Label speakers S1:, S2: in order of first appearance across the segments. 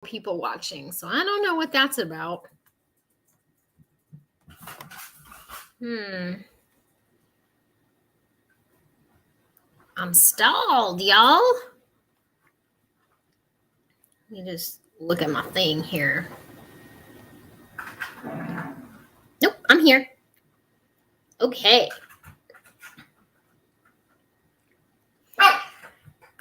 S1: people watching. So I don't know what that's about. I'm stalled, y'all. Let me just look at my thing here. Nope, I'm here. Okay.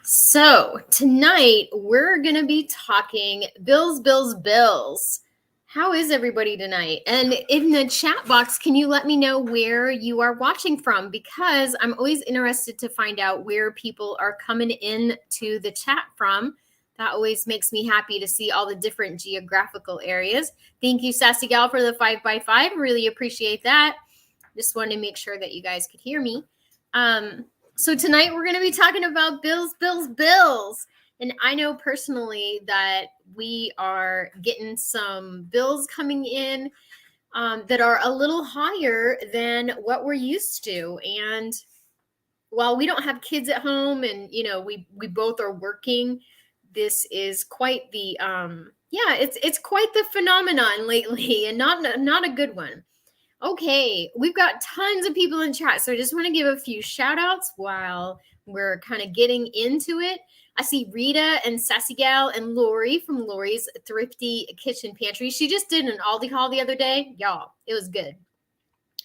S1: So tonight we're going to be talking bills. How is everybody tonight? And in the chat box, can you let me know where you are watching from? Because I'm always interested to find out where people are coming in to the chat from. That always makes me happy to see all the different geographical areas. Thank you, Sassy Gal, for the 5x5. Really appreciate that. Just wanted to make sure that you guys could hear me. So tonight we're going to be talking about bills. And I know personally that we are getting some bills coming in that are a little higher than what we're used to. And while we don't have kids at home and, you know, we both are working, this is quite the, it's quite the phenomenon lately, and not a good one. Okay, we've got tons of people in chat, so I just want to give a few shout outs while we're kind of getting into it. I see Rita and Sassy Gal and Lori from Lori's Thrifty Kitchen Pantry. She just did an Aldi haul the other day. Y'all, it was good.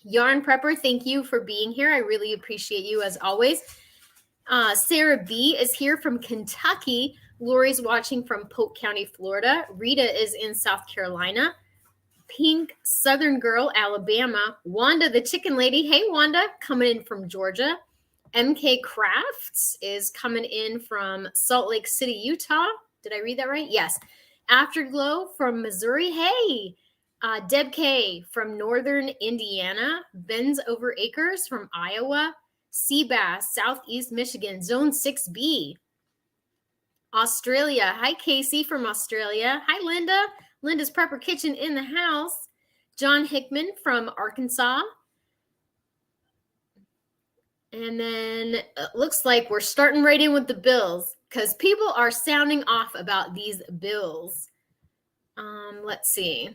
S1: Yarn Prepper, thank you for being here. I really appreciate you as always. Sarah B is here from Kentucky. Lori's watching from Polk County, Florida. Rita is in South Carolina. Pink Southern Girl, Alabama. Wanda, the chicken lady. Hey, Wanda, coming in from Georgia. MK Crafts is coming in from Salt Lake City, Utah. Did I read that right? Yes. Afterglow from Missouri. Hey. Deb K from Northern Indiana. Ben's Over Acres from Iowa. Seabass, Southeast Michigan. Zone 6B. Australia. Hi, Casey from Australia. Hi, Linda. Linda's Prepper Kitchen in the house. John Hickman from Arkansas. And then it looks like we're starting right in with the bills because people are sounding off about these bills. Let's see.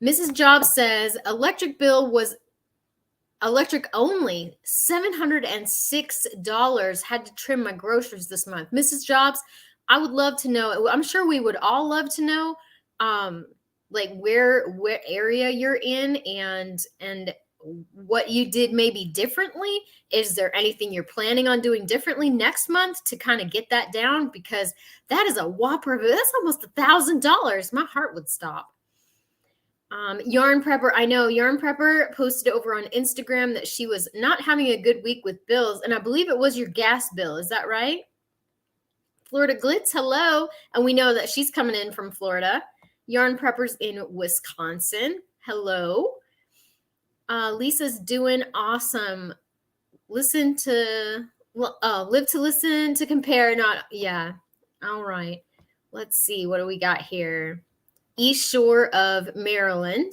S1: Mrs. Jobs says electric bill was electric only, $706. Had to trim my groceries this month. Mrs. Jobs, I would love to know. I'm sure we would all love to know, like where area you're in and what you did maybe differently. Is there anything you're planning on doing differently next month to kind of get that down? Because that is a whopper. That's almost $1,000. My heart would stop. Yarn Prepper, I know Yarn Prepper posted over on Instagram that she was not having a good week with bills, and I believe it was your gas bill. Is that right? Florida Glitz, hello. And we know that she's coming in from Florida. Yarn Preppers in Wisconsin, hello. Lisa's doing awesome. Live to listen, to compare, not, yeah. All right. Let's see. What do we got here? East Shore of Maryland.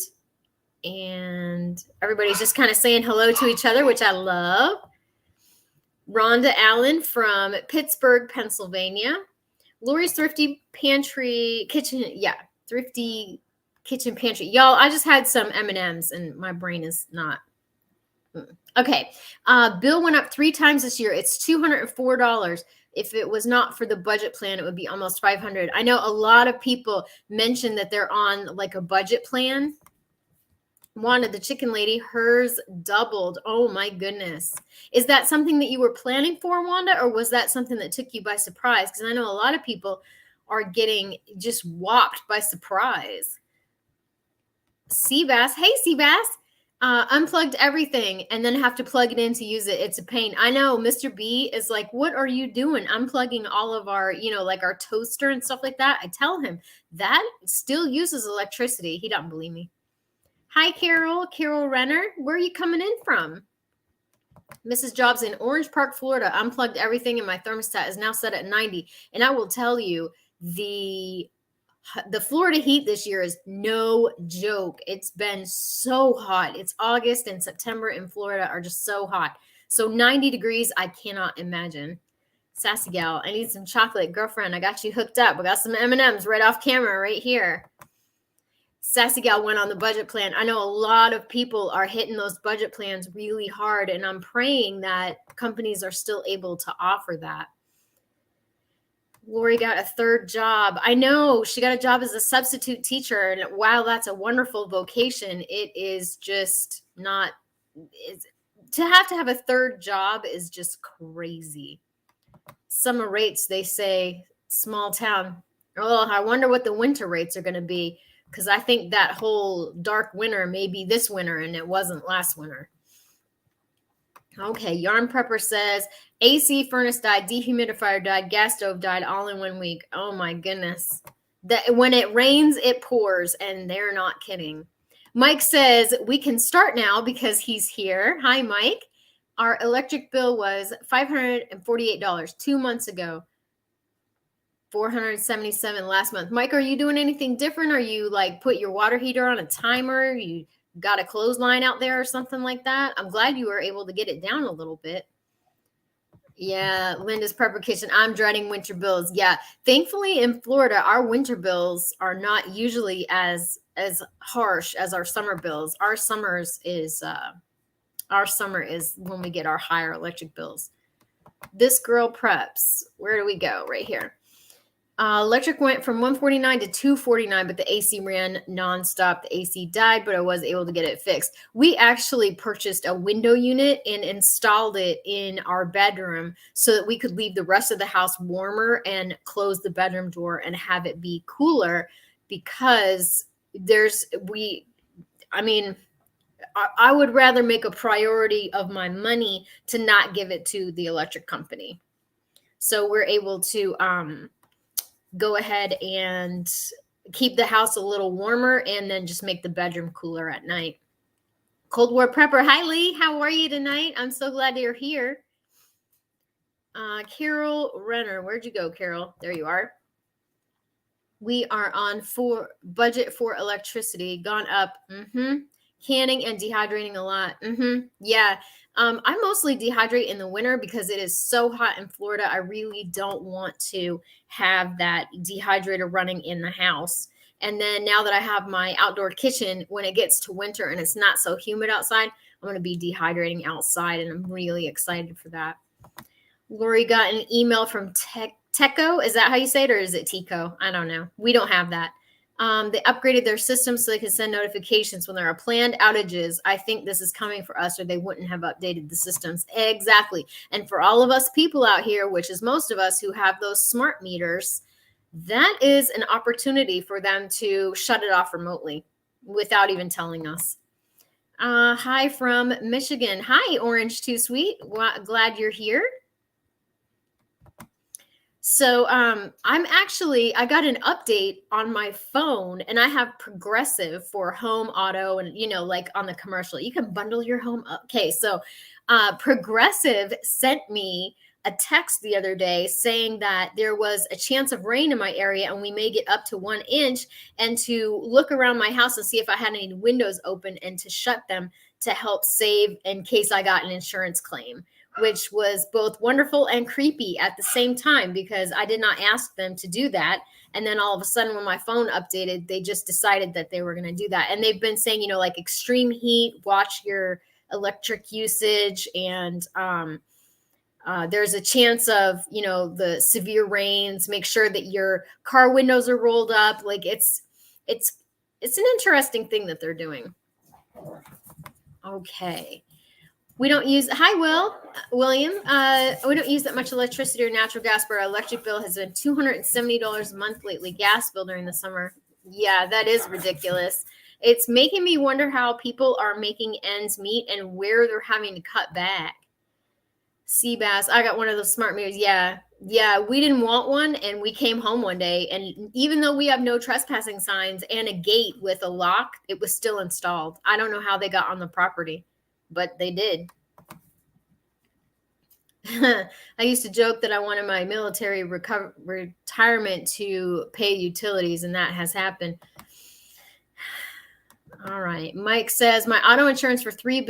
S1: And everybody's just kind of saying hello to each other, which I love. Rhonda Allen from Pittsburgh, Pennsylvania. Lori's Thrifty Pantry Kitchen. Yeah, Thrifty Kitchen Pantry. Y'all, I just had some M&Ms and my brain is not. Okay. Bill went up 3 times this year. It's $204. If it was not for the budget plan, it would be almost $500. I know a lot of people mention that they're on like a budget plan. Wanda, the chicken lady, hers doubled. Oh my goodness. Is that something that you were planning for, Wanda, or was that something that took you by surprise? Because I know a lot of people are getting just whopped by surprise. Seabass. Hey, Seabass. Unplugged everything and then have to plug it in to use it. It's a pain. I know Mr. B is like, what are you doing? Unplugging all of our, like our toaster and stuff like that. I tell him that still uses electricity. He doesn't believe me. Hi, Carol Renner. Where are you coming in from? Mrs. Jobs in Orange Park, Florida. Unplugged everything and my thermostat is now set at 90. And I will tell you, the Florida heat this year is no joke. It's been so hot. It's August and September in Florida are just so hot. So 90 degrees, I cannot imagine. Sassy gal, I need some chocolate. Girlfriend, I got you hooked up. I got some M&Ms right off camera right here. Sassy gal went on the budget plan. I know a lot of people are hitting those budget plans really hard, and I'm praying that companies are still able to offer that. Lori got a third job. I know she got a job as a substitute teacher, and while that's a wonderful vocation, it is just not. To have a third job is just crazy. Summer rates, they say, small town. Oh, I wonder what the winter rates are going to be, because I think that whole dark winter may be this winter, and it wasn't last winter. Okay, Yarn Prepper says AC furnace died, dehumidifier died, gas stove died all in 1 week. Oh my goodness. That when it rains, it pours, and they're not kidding. Mike says we can start now because he's here. Hi, Mike. Our electric bill was $548 2 months ago. $477 last month. Mike, are you doing anything different? Are you like put your water heater on a timer? You got a clothesline out there or something like that? I'm glad you were able to get it down a little bit. Yeah, Linda's Prepper Kitchen. I'm dreading winter bills. Yeah, thankfully in Florida, our winter bills are not usually as harsh as our summer bills. Our summer is when we get our higher electric bills. This girl preps. Where do we go? Right here. Electric went from $149 to $249, but the AC ran nonstop. The AC died, but I was able to get it fixed. We actually purchased a window unit and installed it in our bedroom so that we could leave the rest of the house warmer and close the bedroom door and have it be cooler, because I would rather make a priority of my money to not give it to the electric company. So we're able to go ahead and keep the house a little warmer and then just make the bedroom cooler at night. Cold War Prepper. Hi, Lee. How are you tonight? I'm so glad you're here. Carol Renner. Where'd you go, Carol? There you are. We are on budget for electricity. Gone up. Canning and dehydrating a lot. Yeah. I mostly dehydrate in the winter because it is so hot in Florida. I really don't want to have that dehydrator running in the house. And then now that I have my outdoor kitchen, when it gets to winter and it's not so humid outside, I'm going to be dehydrating outside, and I'm really excited for that. Lori got an email from Teco. Is that how you say it, or is it Tico? I don't know. We don't have that. They upgraded their system so they can send notifications when there are planned outages. I think this is coming for us, or they wouldn't have updated the systems. Exactly. And for all of us people out here, which is most of us who have those smart meters, that is an opportunity for them to shut it off remotely without even telling us. Hi from Michigan. Hi, Orange Too Sweet. Glad you're here. So I got an update on my phone, and I have Progressive for home, auto, and like on the commercial, you can bundle your home up. Okay, so Progressive sent me a text the other day saying that there was a chance of rain in my area, and we may get up to 1 inch, and to look around my house and see if I had any windows open and to shut them to help save in case I got an insurance claim, which was both wonderful and creepy at the same time, because I did not ask them to do that. And then all of a sudden, when my phone updated, they just decided that they were going to do that. And they've been saying, like extreme heat, watch your electric usage. And there's a chance of, the severe rains, make sure that your car windows are rolled up. Like it's an interesting thing that they're doing. Okay. We don't use, hi, William. We don't use that much electricity or natural gas, but our electric bill has been $270 a month lately. Gas bill during the summer. Yeah, that is ridiculous. It's making me wonder how people are making ends meet and where they're having to cut back. Seabass, I got one of those smart meters. Yeah, we didn't want one, and we came home one day, and even though we have no trespassing signs and a gate with a lock, it was still installed. I don't know how they got on the property, but they did. I used to joke that I wanted my military retirement to pay utilities, and that has happened. All right. Mike says, my auto insurance for 3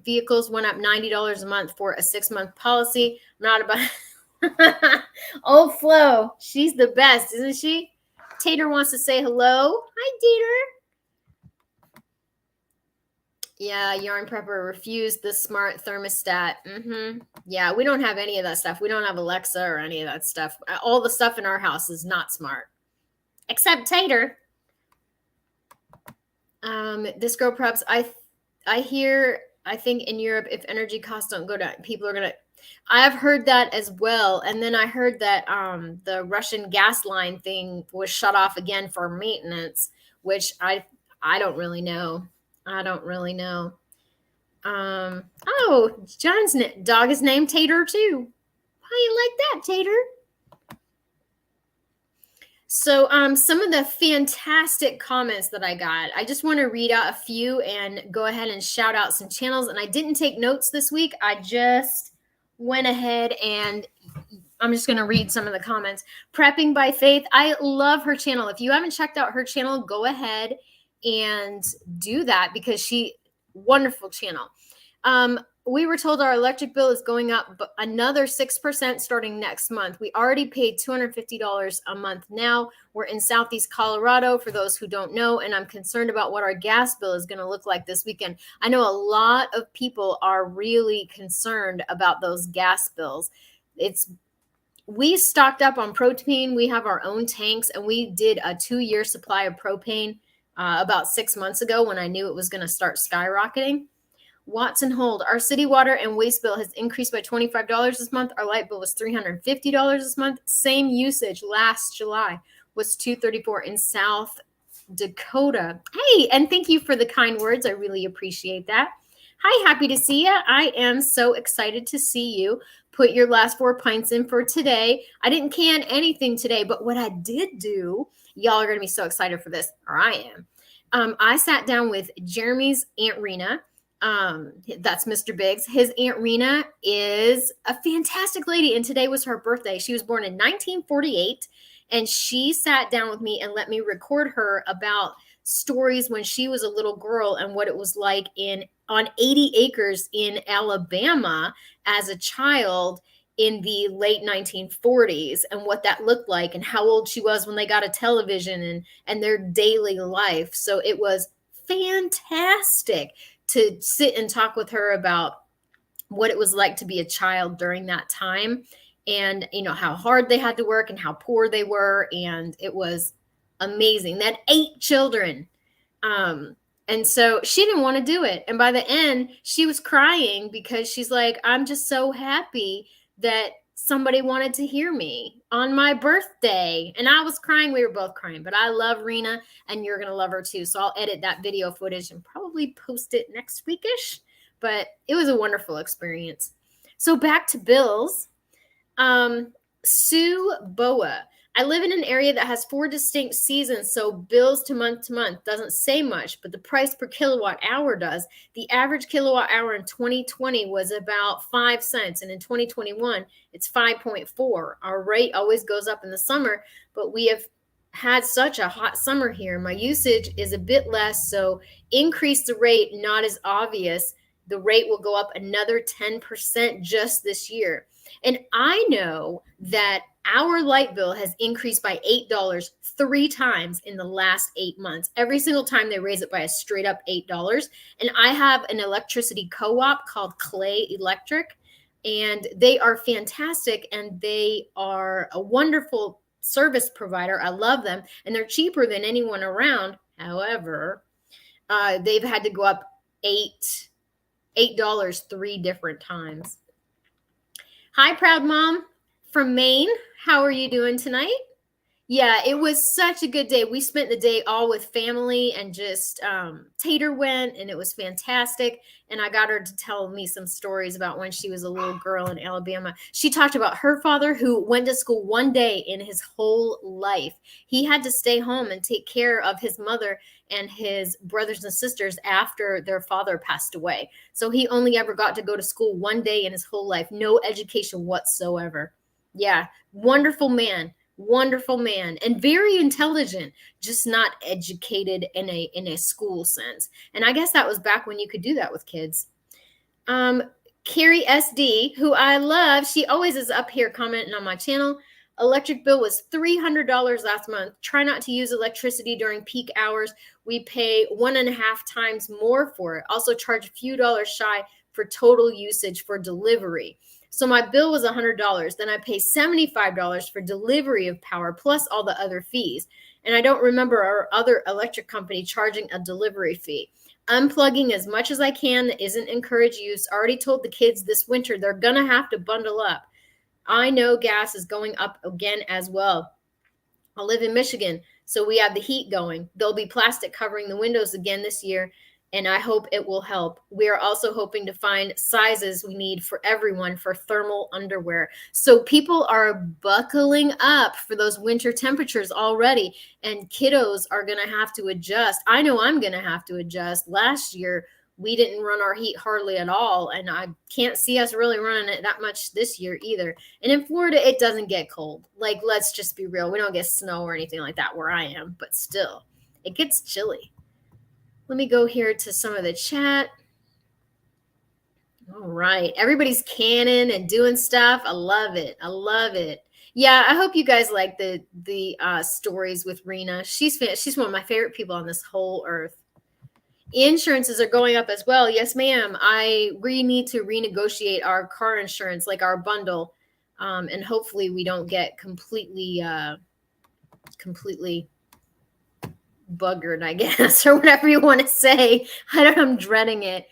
S1: vehicles went up $90 a month for a 6-month policy. I'm not about Old Flo, she's the best, isn't she? Tater wants to say hello. Hi, Tater. Yeah, Yarn Prepper refused the smart thermostat. Yeah, we don't have any of that stuff. We don't have Alexa or any of that stuff. All the stuff in our house is not smart, except Tater. This girl preps. I hear. I think in Europe, if energy costs don't go down, people are gonna. I've heard that as well, and then I heard that the Russian gas line thing was shut off again for maintenance, which I don't really know. I don't really know. Oh, John's dog is named Tater too. How you like that, Tater? So, some of the fantastic comments that I got, I just want to read out a few and go ahead and shout out some channels. And I didn't take notes this week. I just went ahead and I'm just going to read some of the comments. Prepping by Faith. I love her channel. If you haven't checked out her channel, go ahead and do that because wonderful channel. We were told our electric bill is going up another 6% starting next month. We already paid $250 a month now. We're in Southeast Colorado, for those who don't know, and I'm concerned about what our gas bill is going to look like this weekend. I know a lot of people are really concerned about those gas bills. We stocked up on propane. We have our own tanks, and we did a 2-year supply of propane about 6 months ago when I knew it was going to start skyrocketing. Watson Hold, our city water and waste bill has increased by $25 this month. Our light bill was $350 this month. Same usage last July was $234 in South Dakota. Hey, and thank you for the kind words. I really appreciate that. Hi, happy to see you. I am so excited to see you. Put your last 4 pints in for today. I didn't can anything today, but what I did do, y'all are going to be so excited for this, or I am. I sat down with Jeremy's Aunt Rena. That's Mr. Biggs. His Aunt Rena is a fantastic lady, and today was her birthday. She was born in 1948, and she sat down with me and let me record her about stories when she was a little girl and what it was like on 80 acres in Alabama as a child in the late 1940s and what that looked like and how old she was when they got a television and their daily life. So it was fantastic to sit and talk with her about what it was like to be a child during that time and, how hard they had to work and how poor they were. And it was amazing. They had 8 children. And so she didn't want to do it. And by the end, she was crying because she's like, I'm just so happy that somebody wanted to hear me on my birthday. And I was crying. We were both crying. But I love Rena, and you're going to love her too. So I'll edit that video footage and probably post it next weekish. But it was a wonderful experience. So back to bills. Sue Boa. I live in an area that has 4 distinct seasons, so bills to month doesn't say much, but the price per kilowatt hour does. The average kilowatt hour in 2020 was about 5 cents, and in 2021, it's 5.4. Our rate always goes up in the summer, but we have had such a hot summer here. My usage is a bit less, so increase the rate, not as obvious. The rate will go up another 10% just this year. And I know that our light bill has increased by $8 3 times in the last 8 months. Every single time they raise it by a straight up $8. And I have an electricity co-op called Clay Electric, and they are fantastic, and they are a wonderful service provider. I love them, and they're cheaper than anyone around. However, they've had to go up $8 3 different times. Hi, Proud Mom from Maine. How are you doing tonight? Yeah, it was such a good day. We spent the day all with family and just Tater went, and it was fantastic. And I got her to tell me some stories about when she was a little girl in Alabama. She talked about her father who went to school one day in his whole life. He had to stay home and take care of his mother and his brothers and sisters after their father passed away. So he only ever got to go to school one day in his whole life. No education whatsoever. Yeah, wonderful man. Wonderful man and very intelligent, just not educated in a school sense. And I guess that was back when you could do that with kids. Carrie SD, who I love, she always is up here commenting on my channel. Electric bill was $300 last month. Try not to use electricity during peak hours. We pay 1.5 times more for it. Also charge a few dollars shy for total usage for delivery. So my bill was $100. Then I pay $75 for delivery of power plus all the other fees. And I don't remember our other electric company charging a delivery fee. Unplugging as much as I can that isn't encouraged use. Already told the kids this winter they're going to have to bundle up. I know gas is going up again as well. I live in Michigan, so we have the heat going. There'll be plastic covering the windows again this year, and I hope it will help. We are also hoping to find sizes we need for everyone for thermal underwear. So people are buckling up for those winter temperatures already, and kiddos are going to have to adjust. I know I'm going to have to adjust. Last year, we didn't run our heat hardly at all, and I can't see us really running it that much this year either. And in Florida, it doesn't get cold. Like, let's just be real. We don't get snow or anything like that where I am, but still, it gets chilly. Let me go here to some of the chat. All right. Everybody's canning and doing stuff. I love it. I love it. Yeah, I hope you guys like the stories with Rena. She's one of my favorite people on this whole earth. Insurances are going up as well. Yes, ma'am. We need to renegotiate our car insurance, like our bundle, and hopefully we don't get completely buggered, I guess, or whatever you want to say. I'm dreading it.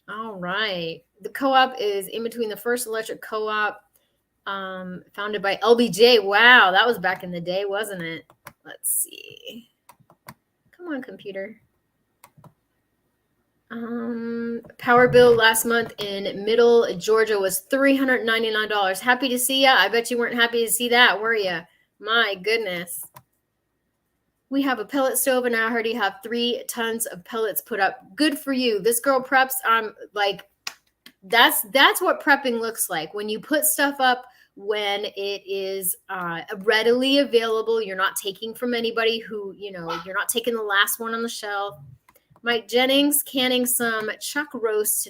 S1: All right. The co-op is in between the first electric co-op founded by LBJ. Wow, that was back in the day, wasn't it? Let's see. Come on, computer. Power bill last month in Middle Georgia was $399. Happy to see ya. I bet you weren't happy to see that, were you? My goodness. We have a pellet stove and I already have 3 tons of pellets put up. Good for you. This girl preps. Like, that's what prepping looks like. When you put stuff up when it is readily available, you're not taking from anybody who, you're not taking the last one on the shelf. Mike Jennings canning some chuck roast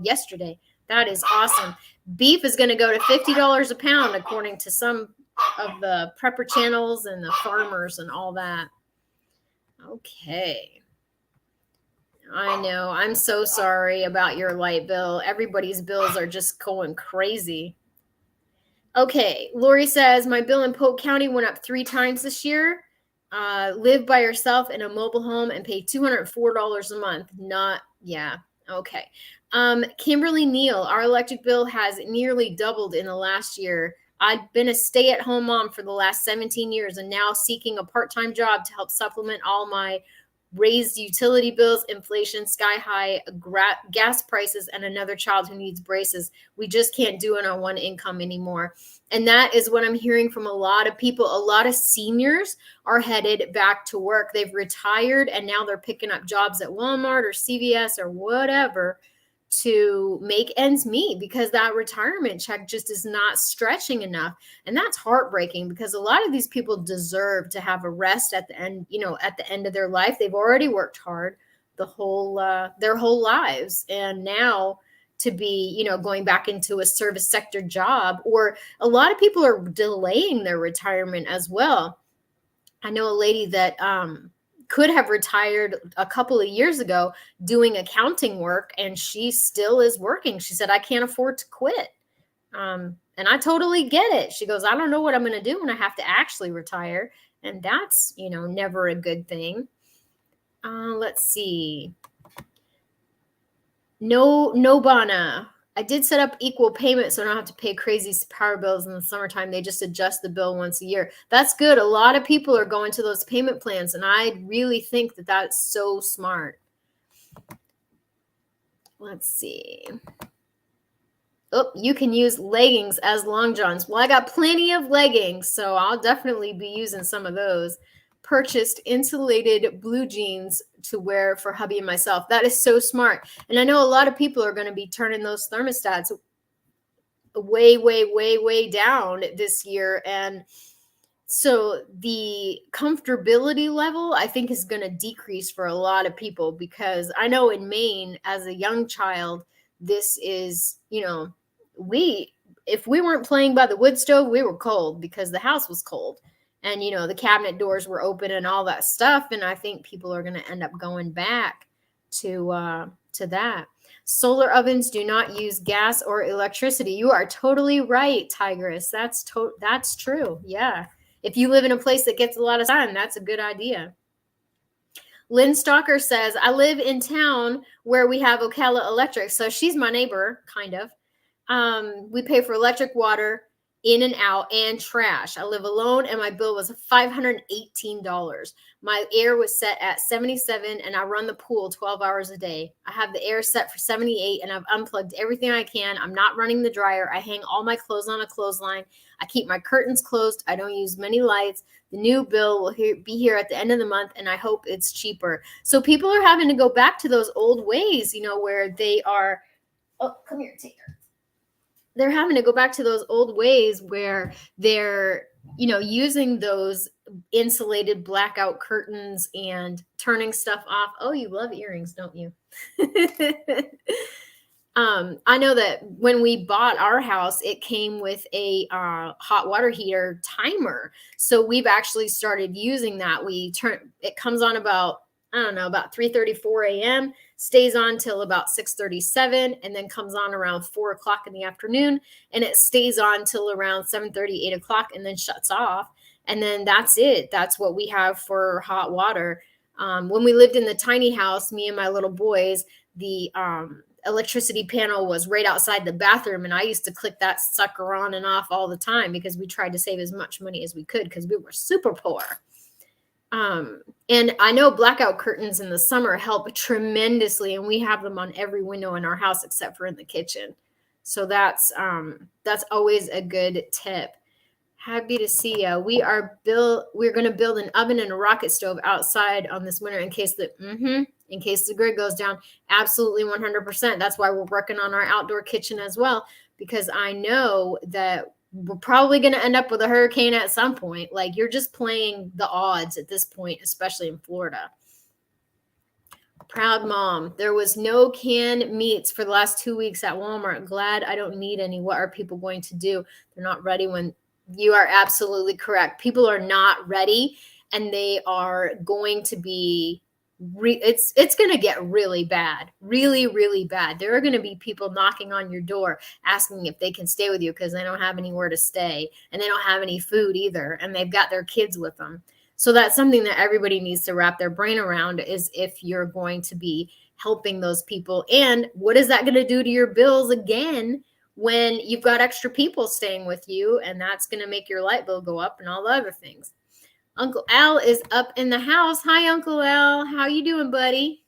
S1: yesterday. That is awesome. Beef is going to go to $50 a pound, according to some of the prepper channels and the farmers and all that. Okay. I know. I'm so sorry about your light bill. Everybody's bills are just going crazy. Okay. Lori says, my bill in Polk County went up 3 times this year. Live by yourself in a mobile home and pay $204 a month. Okay. Kimberly Neal, our electric bill has nearly doubled in the last year. I've been a stay-at-home mom for the last 17 years and now seeking a part-time job to help supplement all my raised utility bills, inflation, sky-high gas prices, and another child who needs braces. We just can't do it on one income anymore. And that is what I'm hearing from a lot of people. A lot of seniors are headed back to work. They've retired and now they're picking up jobs at Walmart or CVS or whatever to make ends meet because that retirement check just is not stretching enough. And that's heartbreaking because a lot of these people deserve to have a rest at the end, at the end of their life. They've already worked hard their whole lives. And now to be, going back into a service sector job, or a lot of people are delaying their retirement as well. I know a lady that could have retired a couple of years ago doing accounting work, and she still is working. She said, I can't afford to quit. And I totally get it. She goes, I don't know what I'm going to do when I have to actually retire. And that's, never a good thing. Let's see. No, Bana. I did set up equal payment so I don't have to pay crazy power bills in the summertime. They just adjust the bill once a year. That's good. A lot of people are going to those payment plans, and I really think that that's so smart. Let's see. Oh, you can use leggings as long johns. Well, I got plenty of leggings, so I'll definitely be using some of those. Purchased insulated blue jeans to wear for hubby and myself. That is so smart. And I know a lot of people are going to be turning those thermostats way down this year. And so the comfortability level, I think, is going to decrease for a lot of people, because I know in Maine, as a young child, this is, if we weren't playing by the wood stove, we were cold because the house was cold. And, the cabinet doors were open and all that stuff. And I think people are going to end up going back to that. Solar ovens do not use gas or electricity. You are totally right, Tigress. That's true. Yeah. If you live in a place that gets a lot of sun, that's a good idea. Lynn Stalker says, I live in town where we have Ocala Electric. So she's my neighbor, kind of. We pay for electric, water, in and out, and trash. I live alone, and my bill was $518. My air was set at 77, and I run the pool 12 hours a day. I have the air set for 78, and I've unplugged everything I can. I'm not running the dryer. I hang all my clothes on a clothesline. I keep my curtains closed. I don't use many lights. The new bill will be here at the end of the month, and I hope it's cheaper. So people are having to go back to those old ways, where they are, oh, come here, Tater. They're having to go back to those old ways where they're, using those insulated blackout curtains and turning stuff off. Oh, you love earrings, don't you? I know that when we bought our house, it came with a hot water heater timer. So we've actually started using that. It comes on about 3:34 a.m., stays on till about 6:37, and then comes on around 4 o'clock in the afternoon, and it stays on till around 7:30, 8 o'clock, and then shuts off. And then that's it. That's what we have for hot water. When we lived in the tiny house, me and my little boys, the electricity panel was right outside the bathroom, and I used to click that sucker on and off all the time because we tried to save as much money as we could because we were super poor. And I know blackout curtains in the summer help tremendously, and we have them on every window in our house except for in the kitchen. So that's always a good tip. Happy to see you. We're going to build an oven and a rocket stove outside on this winter in case the grid goes down. Absolutely 100%. That's why we're working on our outdoor kitchen as well, because I know that we're probably going to end up with a hurricane at some point. Like, you're just playing the odds at this point, especially in Florida. Proud mom. There was no canned meats for the last 2 weeks at Walmart. Glad I don't need any. What are people going to do? They're not ready when you are absolutely correct. People are not ready, and they are going to be it's going to get really bad, really, really bad. There are going to be people knocking on your door asking if they can stay with you because they don't have anywhere to stay, and they don't have any food either, and they've got their kids with them. So that's something that everybody needs to wrap their brain around, is if you're going to be helping those people. And what is that going to do to your bills again when you've got extra people staying with you, and that's going to make your light bill go up and all the other things. Uncle Al is up in the house. Hi, Uncle Al. How you doing, buddy?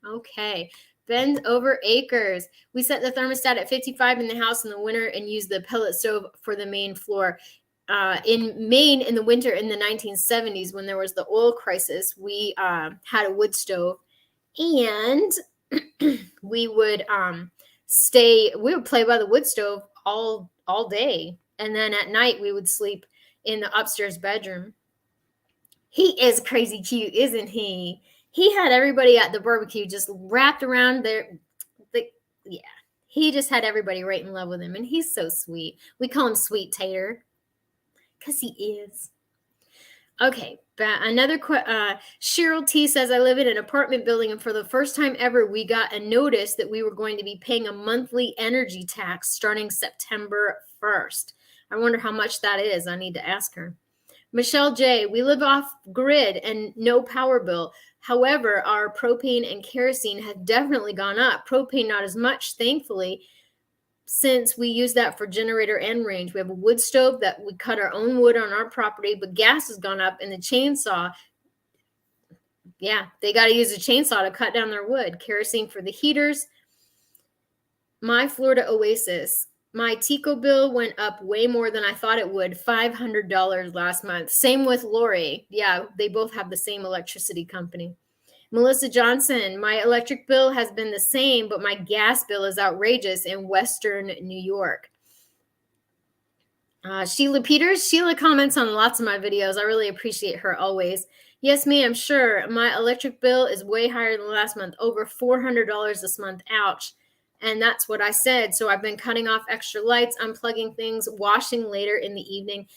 S1: Okay. Bend over acres. We set the thermostat at 55 in the house in the winter and use the pellet stove for the main floor. In Maine in the winter in the 1970s, when there was the oil crisis, we had a wood stove, and we would play by the wood stove all day. And then at night we would sleep in the upstairs bedroom. He is crazy cute, isn't he? He had everybody at the barbecue just wrapped around there. Yeah, he just had everybody right in love with him, and he's so sweet. We call him Sweet Tater because he is. Okay, another Cheryl T says, I live in an apartment building, and for the first time ever, we got a notice that we were going to be paying a monthly energy tax starting September 1st. I wonder how much that is. I need to ask her. Michelle J, we live off grid and no power bill. However, our propane and kerosene have definitely gone up. Propane not as much, thankfully, since we use that for generator and range. We have a wood stove that we cut our own wood on our property, but gas has gone up, and the chainsaw, yeah, they got to use a chainsaw to cut down their wood. Kerosene for the heaters. My Florida Oasis. My Tico bill went up way more than I thought it would, $500 last month. Same with Lori. Yeah, they both have the same electricity company. Melissa Johnson, my electric bill has been the same, but my gas bill is outrageous in Western New York. Sheila Peters. Sheila comments on lots of my videos. I really appreciate her always. Yes, ma'am, sure. My electric bill is way higher than last month, over $400 this month. Ouch. And that's what I said. So I've been cutting off extra lights, unplugging things, washing later in the evening,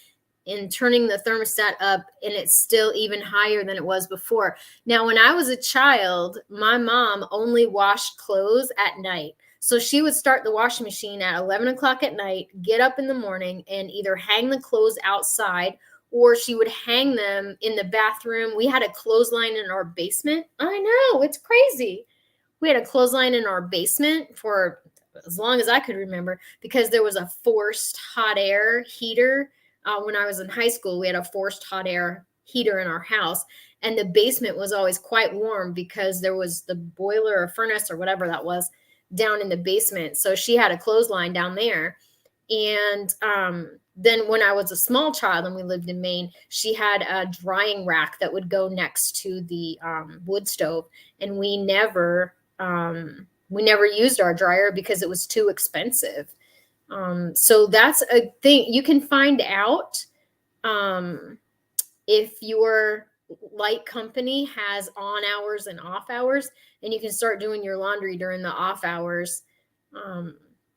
S1: and turning the thermostat up, and it's still even higher than it was before. Now, when I was a child, my mom only washed clothes at night. So she would start the washing machine at 11 o'clock at night, get up in the morning, and either hang the clothes outside, or she would hang them in the bathroom. We had a clothesline in our basement. I know, it's crazy. We had a clothesline in our basement for as long as I could remember, because there was a forced hot air heater. When I was in high school, we had a forced hot air heater in our house, and the basement was always quite warm because there was the boiler or furnace or whatever that was down in the basement. So she had a clothesline down there. And then when I was a small child and we lived in Maine, she had a drying rack that would go next to the wood stove, and we never used our dryer because it was too expensive. So that's a thing you can find out if your light company has on hours and off hours, and you can start doing your laundry during the off hours.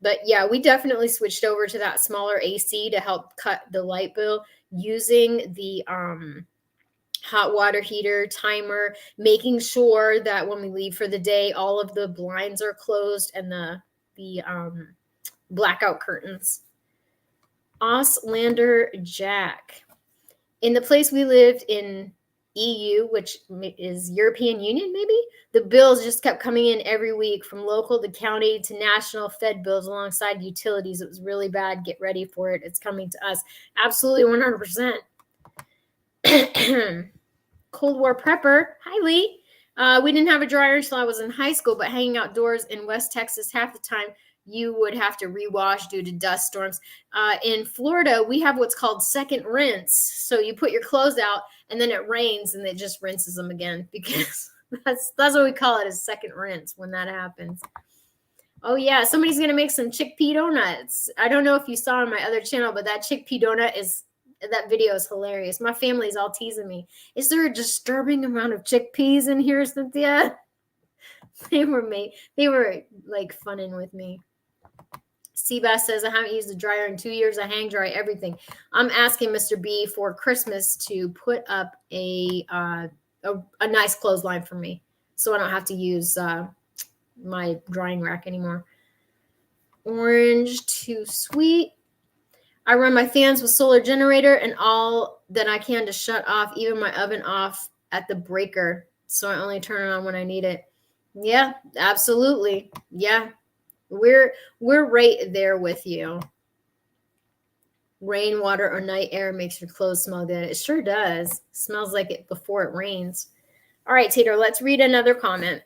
S1: But yeah, we definitely switched over to that smaller AC to help cut the light bill, using the hot water heater timer, making sure that when we leave for the day, all of the blinds are closed and the blackout curtains. Auslander Jack. In the place we lived in EU, which is European Union, maybe, the bills just kept coming in every week, from local to county to national Fed bills alongside utilities. It was really bad. Get ready for it. It's coming to us. Absolutely 100%. Cold War prepper. Hi, Lee. We didn't have a dryer until I was in high school, but hanging outdoors in West Texas, half the time you would have to rewash due to dust storms. In Florida, we have what's called second rinse. So you put your clothes out and then it rains and it just rinses them again, because that's what we call it, is second rinse when that happens. Oh yeah, somebody's going to make some chickpea donuts. I don't know if you saw on my other channel, but that chickpea donut that video is hilarious. My family's all teasing me. Is there a disturbing amount of chickpeas in here, Cynthia? They were like funning with me. Seabass says, I haven't used a dryer in 2 years. I hang dry everything. I'm asking Mr. B for Christmas to put up a nice clothesline for me, so I don't have to use my drying rack anymore. Orange too sweet. I run my fans with solar generator and all that I can to shut off even my oven off at the breaker, so I only turn it on when I need it. Yeah, absolutely. Yeah. We're right there with you. Rainwater or night air makes your clothes smell good. It sure does. Smells like it before it rains. All right, Tater, let's read another comment.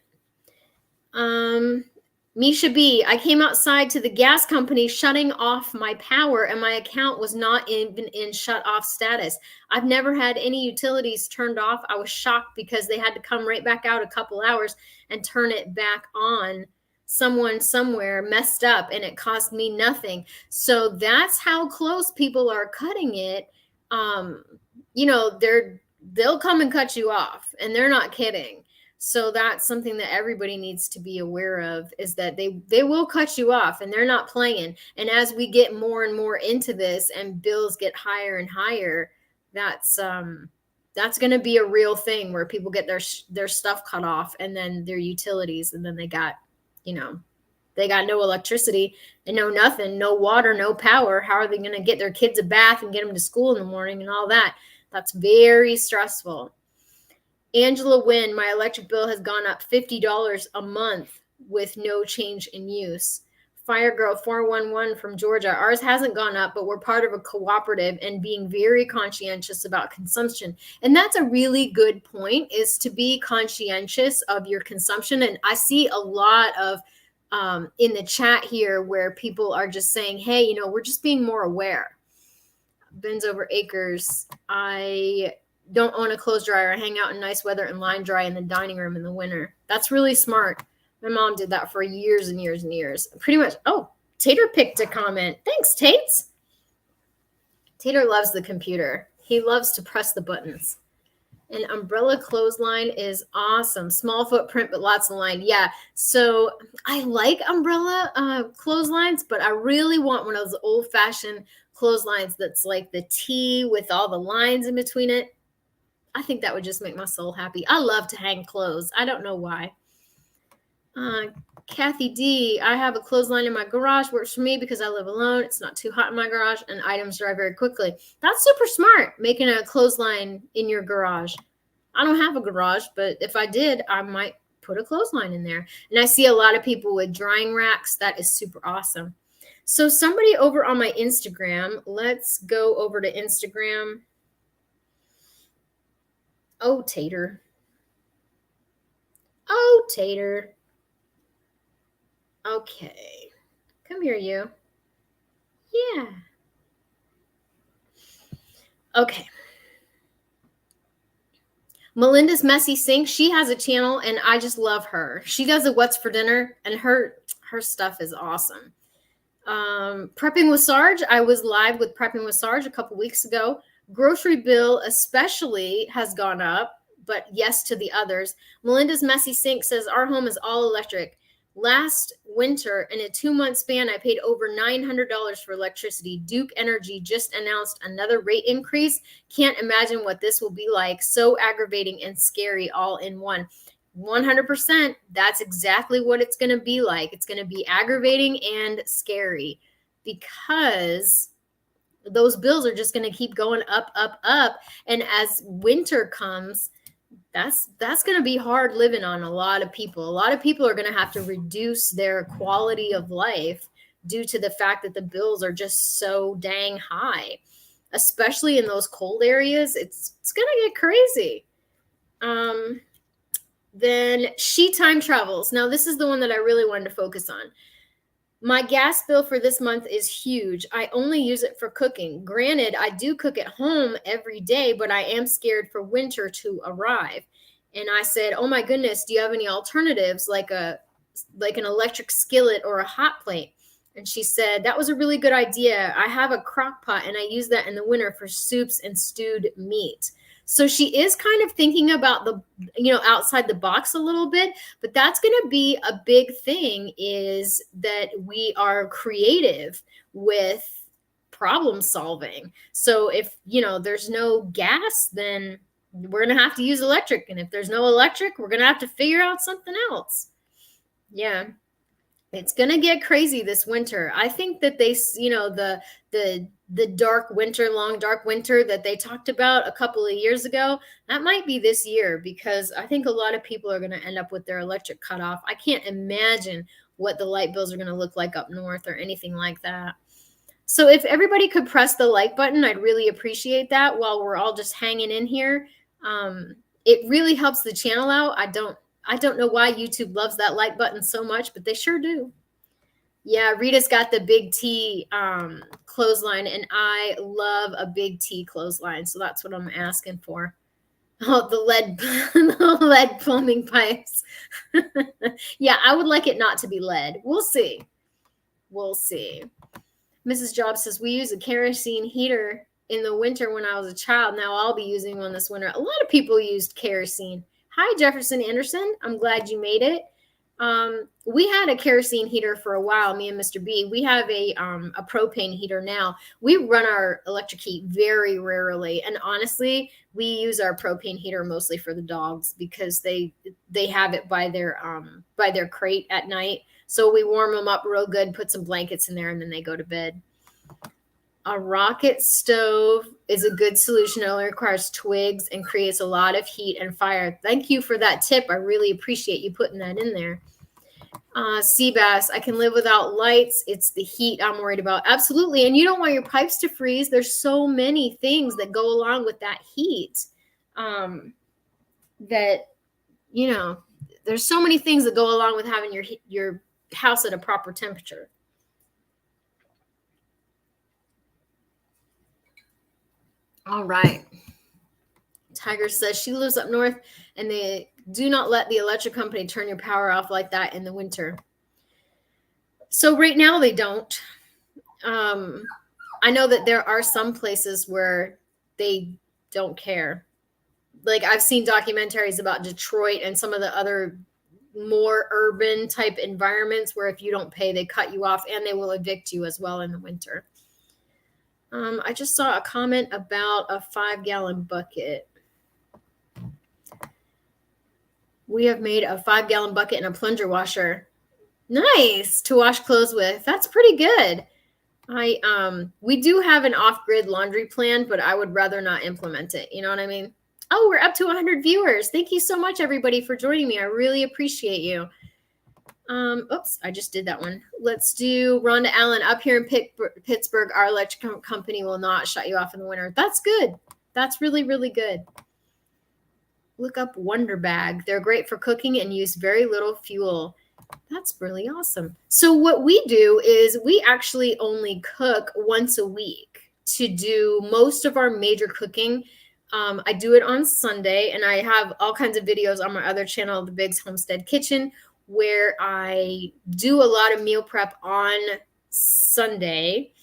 S1: Misha B, I came outside to the gas company shutting off my power, and my account was not even in shut off status. I've never had any utilities turned off. I was shocked because they had to come right back out a couple hours and turn it back on. Someone somewhere messed up and it cost me nothing. So that's how close people are cutting it. They'll come and cut you off, and they're not kidding. So that's something that everybody needs to be aware of, is that they will cut you off, and they're not playing. And as we get more and more into this and bills get higher and higher, that's going to be a real thing where people get their stuff cut off, and then their utilities, and then they got no electricity and no nothing, no water, no power. How are they going to get their kids a bath and get them to school in the morning and all that? That's very stressful. Angela Wynn, my electric bill has gone up $50 a month with no change in use. Fire Girl 411 from Georgia, ours hasn't gone up, but we're part of a cooperative and being very conscientious about consumption. And that's a really good point, is to be conscientious of your consumption. And I see a lot of in the chat here where people are just saying, hey, we're just being more aware. Bins over acres. I don't own a clothes dryer. I hang out in nice weather and line dry in the dining room in the winter. That's really smart. My mom did that for years and years and years. Pretty much. Oh, Tater picked a comment. Thanks, Tates. Tater loves the computer. He loves to press the buttons. An umbrella clothesline is awesome. Small footprint, but lots of line. Yeah. So I like umbrella clotheslines, but I really want one of those old fashioned clotheslines that's like the T with all the lines in between it. I think that would just make my soul happy. I love to hang clothes. I don't know why. Kathy D, I have a clothesline in my garage. Works for me because I live alone. It's not too hot in my garage and items dry very quickly. That's super smart, making a clothesline in your garage. I don't have a garage, but if I did, I might put a clothesline in there. And I see a lot of people with drying racks. That is super awesome. So somebody over on my Instagram, let's go over to Instagram. Oh, Tater. Oh, Tater. Okay. Come here, you. Yeah. Okay. Melinda's Messy Sink. She has a channel and I just love her. She does a what's for dinner and her stuff is awesome. Prepping with Sarge. I was live with Prepping with Sarge a couple weeks ago. Grocery bill especially has gone up, but yes to the others. Melinda's Messy Sink says our home is all electric. Last winter, in a 2-month span, I paid over $900 for electricity. Duke Energy just announced another rate increase. Can't imagine what this will be like. So aggravating and scary all in one. 100%. That's exactly what it's going to be like. It's going to be aggravating and scary because those bills are just going to keep going up, up, up. And as winter comes, that's going to be hard living on a lot of people. A lot of people are going to have to reduce their quality of life due to the fact that the bills are just so dang high, especially in those cold areas. It's going to get crazy. Then She Time Travels. Now, this is the one that I really wanted to focus on. My gas bill for this month is huge. I only use it for cooking. Granted, I do cook at home every day, but I am scared for winter to arrive. And I said, oh my goodness, do you have any alternatives like an electric skillet or a hot plate? And she said, that was a really good idea. I have a crock pot and I use that in the winter for soups and stewed meat. So she is kind of thinking about outside the box a little bit, but that's going to be a big thing, is that we are creative with problem solving. So if, there's no gas, then we're going to have to use electric. And if there's no electric, we're going to have to figure out something else. Yeah. It's going to get crazy this winter. I think that they, the long dark winter that they talked about a couple of years ago, that might be this year, because I think a lot of people are going to end up with their electric cut off. I can't imagine what the light bills are going to look like up north or anything like that. So if everybody could press the like button, I'd really appreciate that while we're all just hanging in here. It really helps the channel out. I don't know why YouTube loves that like button so much, but they sure do. Yeah, Rita's got the big T clothesline, and I love a big T clothesline, so that's what I'm asking for. Oh, the lead plumbing pipes. Yeah, I would like it not to be lead. We'll see. Mrs. Jobs says, we use a kerosene heater in the winter when I was a child. Now I'll be using one this winter. A lot of people used kerosene. Hi, Jefferson Anderson. I'm glad you made it. We had a kerosene heater for a while, me and Mr. B. We have a propane heater now. We run our electric heat very rarely. And honestly, we use our propane heater mostly for the dogs because they have it by their crate at night. So we warm them up real good, put some blankets in there, and then they go to bed. A rocket stove is a good solution. It only requires twigs and creates a lot of heat and fire. Thank you for that tip. I really appreciate you putting that in there. Seabass, I can live without lights. It's the heat I'm worried about. Absolutely. And you don't want your pipes to freeze. There's so many things that go along with that heat that, there's so many things that go along with having your house at a proper temperature. All right. Tiger says she lives up north and they do not let the electric company turn your power off like that in the winter. So right now they don't. I know that there are some places where they don't care. like I've seen documentaries about Detroit and some of the other more urban type environments where if you don't pay, they cut you off and they will evict you as well in the winter. I just saw a comment about a 5-gallon bucket. We have made a 5-gallon bucket and a plunger washer. Nice to wash clothes with. That's pretty good. We do have an off-grid laundry plan, but I would rather not implement it. You know what I mean? Oh, we're up to 100 viewers. Thank you so much, everybody, for joining me. I really appreciate you. Oops, I just did that one. Let's do Rhonda Allen. Up here in Pittsburgh, our electric company will not shut you off in the winter. That's good. That's really, really good. Look up Wonder Bag. They're great for cooking and use very little fuel. That's really awesome. So what we do is we actually only cook once a week to do most of our major cooking. I do it on Sunday, and I have all kinds of videos on my other channel, The Biggs Homestead Kitchen, where I do a lot of meal prep on Sunday.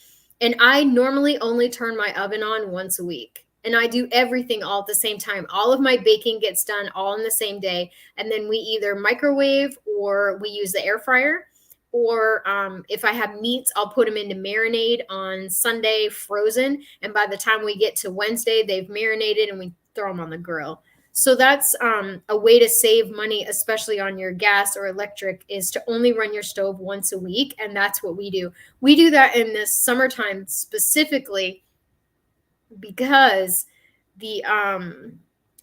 S1: And I normally only turn my oven on once a week. And I do everything all at the same time. All of my baking gets done all in the same day. And then we either microwave or we use the air fryer. Or if I have meats, I'll put them into marinade on Sunday, frozen. And by the time we get to Wednesday, they've marinated and we throw them on the grill. So that's a way to save money, especially on your gas or electric, is to only run your stove once a week. And that's what we do. We do that in the summertime specifically because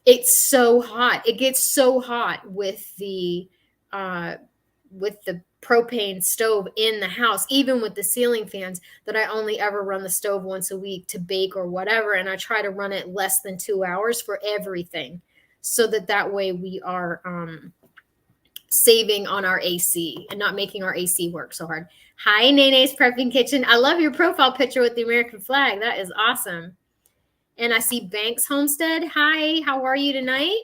S1: it's so hot. It gets so hot with the propane stove in the house, even with the ceiling fans, that I only ever run the stove once a week to bake or whatever. And I try to run it less than 2 hours for everything, so that way we are saving on our AC and not making our AC work so hard. Hi, Nene's Prepping Kitchen. I love your profile picture with the American flag. That is awesome. And I see Banks Homestead. Hi, how are you tonight?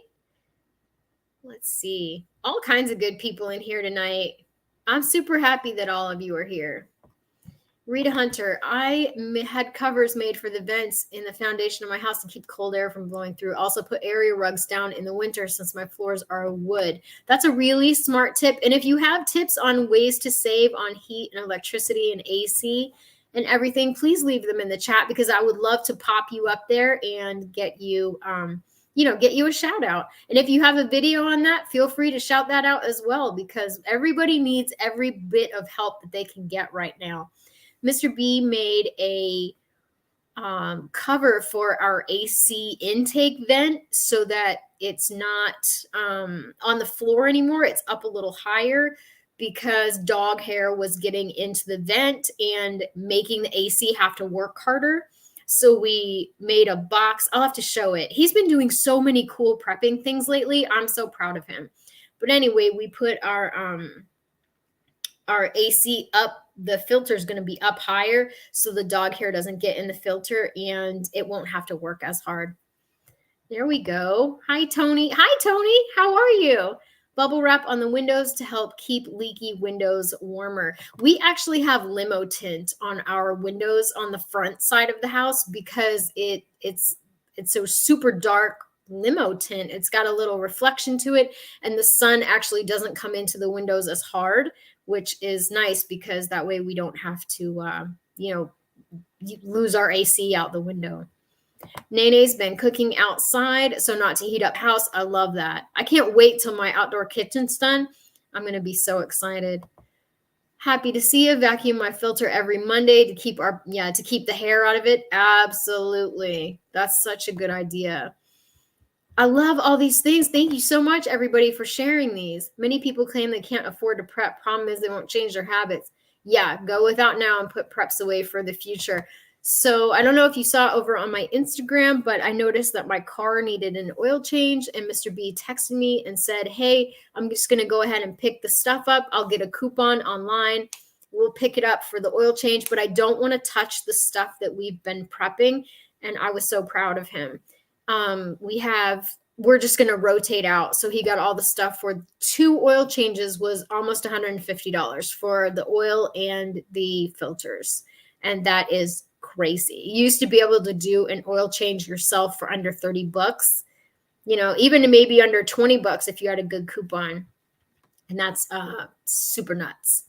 S1: Let's see. All kinds of good people in here tonight. I'm super happy that all of you are here. Rita Hunter, I had covers made for the vents in the foundation of my house to keep cold air from blowing through. Also put area rugs down in the winter since my floors are wood. That's a really smart tip. And if you have tips on ways to save on heat and electricity and AC and everything, please leave them in the chat, because I would love to pop you up there and get you, get you a shout out. And if you have a video on that, feel free to shout that out as well, because everybody needs every bit of help that they can get right now. Mr. B made a cover for our AC intake vent so that it's not on the floor anymore. It's up a little higher because dog hair was getting into the vent and making the AC have to work harder. So we made a box. I'll have to show it. He's been doing so many cool prepping things lately. I'm so proud of him. But anyway, we put our AC up. The filter is going to be up higher so the dog hair doesn't get in the filter and it won't have to work as hard. There we go. Hi, Tony. Hi, Tony. How are you? Bubble wrap on the windows to help keep leaky windows warmer. We actually have limo tint on our windows on the front side of the house because it's so super dark limo tint. It's got a little reflection to it, and the sun actually doesn't come into the windows as hard, which is nice because that way we don't have to, lose our AC out the window. Nene's been cooking outside, so not to heat up house. I love that. I can't wait till my outdoor kitchen's done. I'm going to be so excited. Happy to see you. Vacuum my filter every Monday to keep the hair out of it. Absolutely. That's such a good idea. I love all these things. Thank you so much, everybody, for sharing these. Many people claim they can't afford to prep. Problem is they won't change their habits. Yeah, go without now and put preps away for the future. So I don't know if you saw over on my Instagram, but I noticed that my car needed an oil change, and Mr. B texted me and said, hey, I'm just going to go ahead and pick the stuff up. I'll get a coupon online. We'll pick it up for the oil change, but I don't want to touch the stuff that we've been prepping. And I was so proud of him. We're just going to rotate out. So he got all the stuff for 2 oil changes was almost $150 for the oil and the filters. And that is crazy. You used to be able to do an oil change yourself for under $30. even maybe under $20 if you had a good coupon. And that's super nuts.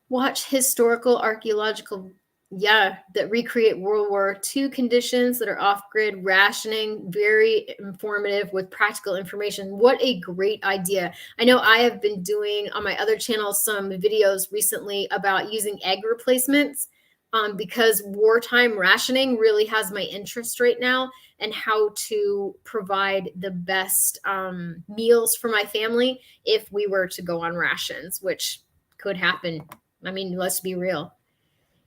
S1: Watch historical, archaeological, that recreate World War II conditions that are off-grid rationing. Very informative with practical information. What a great idea. I know I have been doing on my other channel some videos recently about using egg replacements because wartime rationing really has my interest right now, and how to provide the best meals for my family if we were to go on rations, which could happen. I mean, let's be real.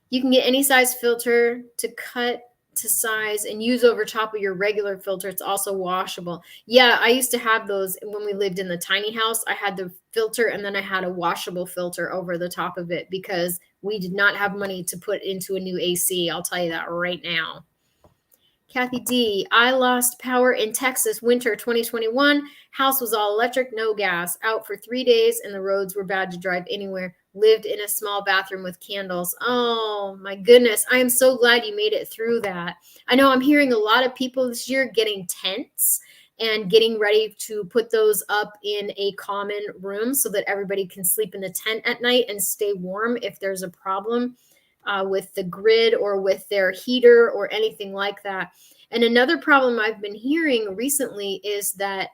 S1: You can get any size filter to cut to size and use over top of your regular filter. It's also washable. Yeah, I used to have those when we lived in the tiny house. I had the filter and then I had a washable filter over the top of it because we did not have money to put into a new AC. I'll tell you that right now. Kathy D, I lost power in Texas winter 2021. House was all electric, no gas. Out for 3 days and the roads were bad to drive anywhere. Lived in a small bathroom with candles. Oh my goodness. I am so glad you made it through that. I know I'm hearing a lot of people this year getting tents and getting ready to put those up in a common room so that everybody can sleep in the tent at night and stay warm if there's a problem with the grid or with their heater or anything like that. And another problem I've been hearing recently is that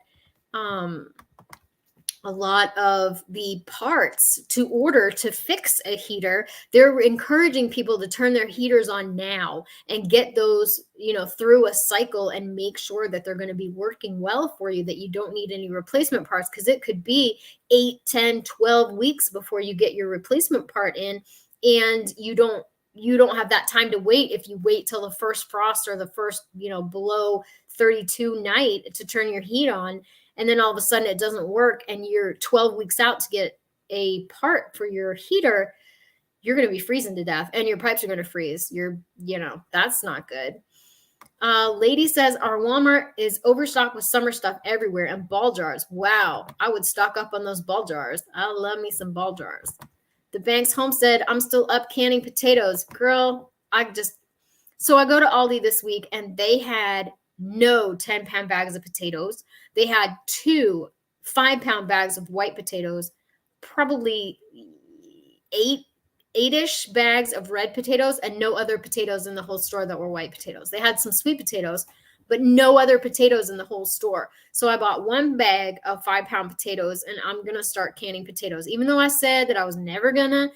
S1: a lot of the parts to order to fix a heater, they're encouraging people to turn their heaters on now and get those, through a cycle and make sure that they're going to be working well for you, that you don't need any replacement parts, because it could be 8, 10, 12 weeks before you get your replacement part in, and you don't have that time to wait if you wait till the first frost or the first, below 32 night to turn your heat on. And then all of a sudden it doesn't work and you're 12 weeks out to get a part for your heater, you're going to be freezing to death and your pipes are going to freeze. That's not good. Lady says our Walmart is overstocked with summer stuff everywhere and ball jars. Wow. I would stock up on those ball jars. I love me some ball jars. The Banks Homestead, I'm still up canning potatoes. Girl, so I go to Aldi this week and they had no 10-pound bags of potatoes. They had 2 5-pound bags of white potatoes, probably 8-ish bags of red potatoes, and no other potatoes in the whole store that were white potatoes. They had some sweet potatoes, but no other potatoes in the whole store. So I bought 1 bag of 5-pound potatoes, and I'm going to start canning potatoes. Even though I said that I was never going to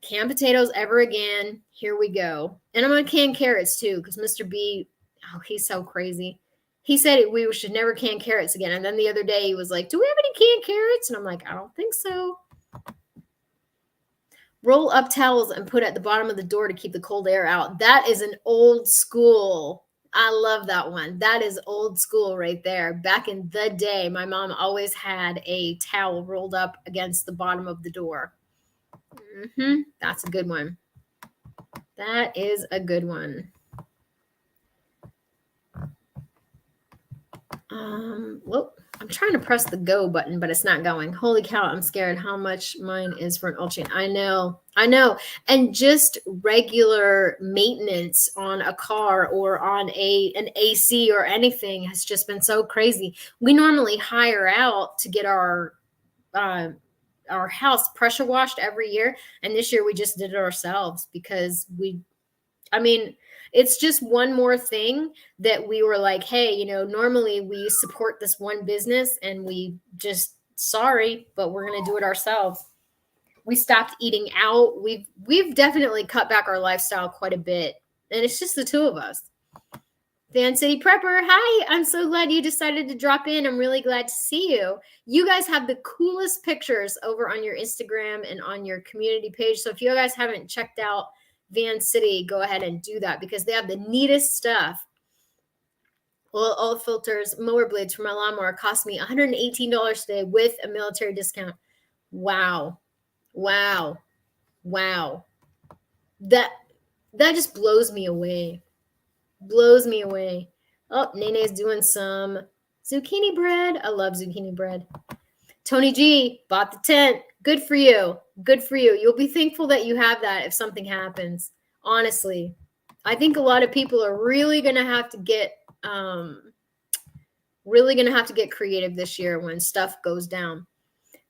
S1: can potatoes ever again, here we go. And I'm going to can carrots too, because Mr. B, he's so crazy. He said we should never can carrots again. And then the other day he was like, do we have any canned carrots? And I'm like, I don't think so. Roll up towels and put at the bottom of the door to keep the cold air out. That is an old school. I love that one. That is old school right there. Back in the day, my mom always had a towel rolled up against the bottom of the door. That's a good one. That is a good one. I'm trying to press the go button, but it's not going. Holy cow, I'm scared how much mine is for an oil change. I know. And just regular maintenance on a car or on an AC or anything has just been so crazy. We normally hire out to get our house pressure washed every year. And this year we just did it ourselves because it's just one more thing that we were like, hey, normally we support this one business and we just, sorry, but we're going to do it ourselves. We stopped eating out. We've definitely cut back our lifestyle quite a bit. And it's just the 2 of us. Van City Prepper, hi. I'm so glad you decided to drop in. I'm really glad to see you. You guys have the coolest pictures over on your Instagram and on your community page. So if you guys haven't checked out Van City, go ahead and do that because they have the neatest stuff. Well, all filters, mower blades for my lawnmower cost me $118 today with a military discount. Wow. That just blows me away. Oh, Nene's doing some zucchini bread. I love zucchini bread. Tony G bought the tent. Good for you. You'll be thankful that you have that if something happens. Honestly, I think a lot of people are really going to have to get Really going to have to get creative this year when stuff goes down.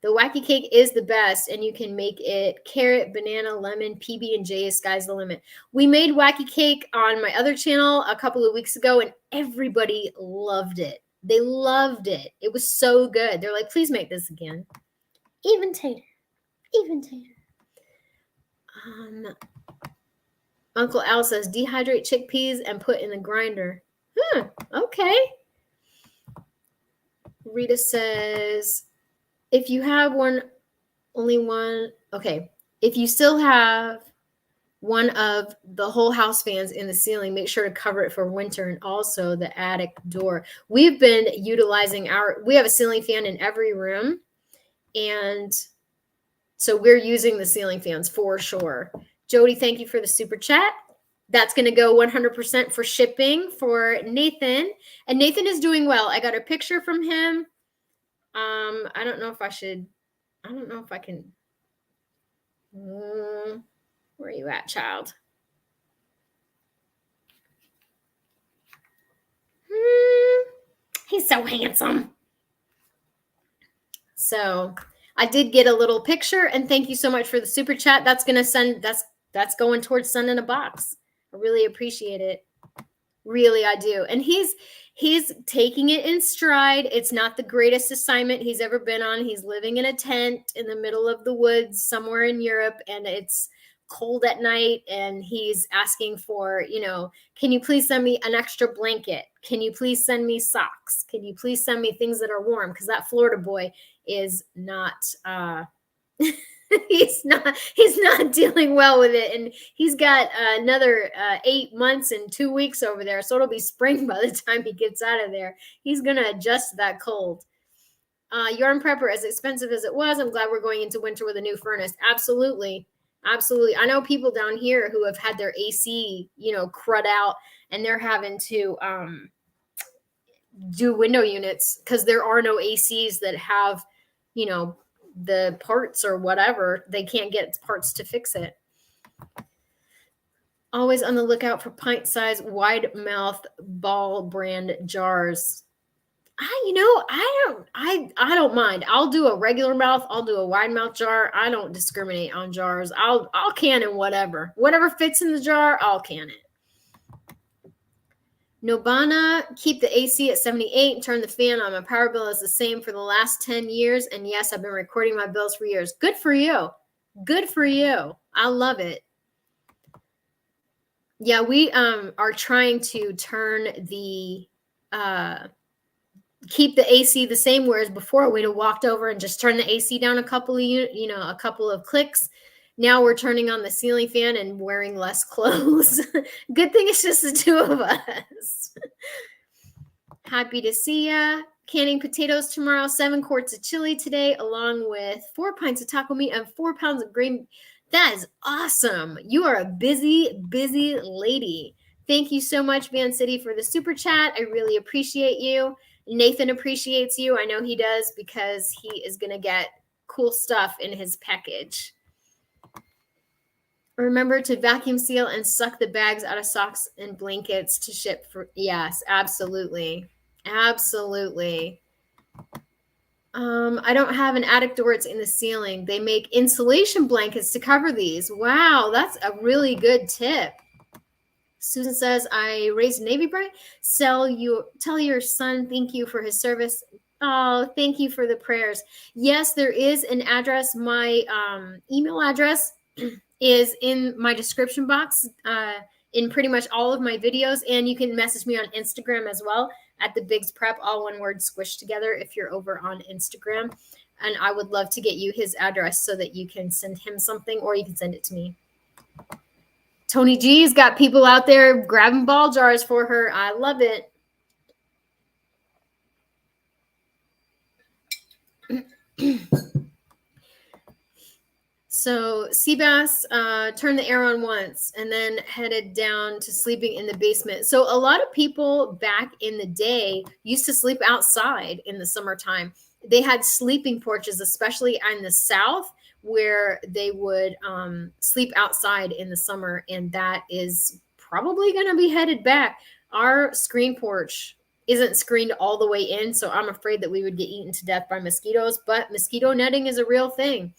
S1: The wacky cake is the best, and you can make it carrot, banana, lemon, PB&J, sky's the limit. We made wacky cake on my other channel a couple of weeks ago, and everybody loved it. They loved it. It was so good. They're like, please make this again. Even tater. Uncle Al says, dehydrate chickpeas and put in the grinder. Okay. Rita says, if you have only one, okay. If you still have one of the whole house fans in the ceiling, make sure to cover it for winter, and also the attic door. We've been utilizing we have a ceiling fan in every room, and so we're using the ceiling fans for sure. Jody, thank you for the super chat. That's going to go 100% for shipping for Nathan. And Nathan is doing well. I got a picture from him. I don't know if I can. Where are you at, child? He's so handsome. So I did get a little picture, and thank you so much for the super chat. That's going towards sending a box. I really appreciate it. Really, I do. And he's taking it in stride. It's not the greatest assignment he's ever been on. He's living in a tent in the middle of the woods somewhere in Europe, and it's cold at night, and he's asking for, can you please send me an extra blanket? Can you please send me socks? Can you please send me things that are warm? Because that Florida boy is not he's not dealing well with it, and he's got another 8 months and 2 weeks over there, so it'll be spring by the time he gets out of there. He's gonna adjust to that cold. Yarn Prepper, as expensive as it was, I'm glad we're going into winter with a new furnace. Absolutely. I know people down here who have had their AC crud out, and they're having to do window units because there are no ACs that have the parts or whatever. They can't get parts to fix it. Always on the lookout for pint size wide mouth ball brand jars. I don't mind. I'll do a regular mouth. I'll do a wide mouth jar. I don't discriminate on jars. I'll can in whatever fits in the jar. I'll can it. Nobana, keep the AC at 78 and turn the fan on. My power bill is the same for the last 10 years. And yes, I've been recording my bills for years. Good for you. Good for you. I love it. Yeah, we are trying to turn the keep the AC the same, whereas before we'd have walked over and just turned the AC down a couple of clicks. Now we're turning on the ceiling fan and wearing less clothes. Good thing it's just the two of us. Happy to see ya. Canning potatoes tomorrow, 7 quarts of chili today, along with 4 pints of taco meat and 4 pounds of green. That is awesome. You are a busy, busy lady. Thank you so much, Van City, for the super chat. I really appreciate you. Nathan appreciates you. I know he does, because he is going to get cool stuff in his package. Remember to vacuum seal and suck the bags out of socks and blankets to ship for. Yes, absolutely. Absolutely. I don't have an attic door. It's in the ceiling. They make insulation blankets to cover these. Wow, that's a really good tip. Susan says, I raised a Navy bride. Tell your son thank you for his service. Oh, thank you for the prayers. Yes, there is an address. My email address is in my description box in pretty much all of my videos. And you can message me on Instagram as well at the Bigs Prep, all one word squished together, if you're over on Instagram. And I would love to get you his address so that you can send him something, or you can send it to me. Tony G's got people out there grabbing ball jars for her. I love it. So Seabass turned the air on once and then headed down to sleeping in the basement. So a lot of people back in the day used to sleep outside in the summertime. They had sleeping porches, especially in the South, where they would sleep outside in the summer. And that is probably going to be headed back. Our screen porch isn't screened all the way in, so I'm afraid that we would get eaten to death by mosquitoes, but mosquito netting is a real thing.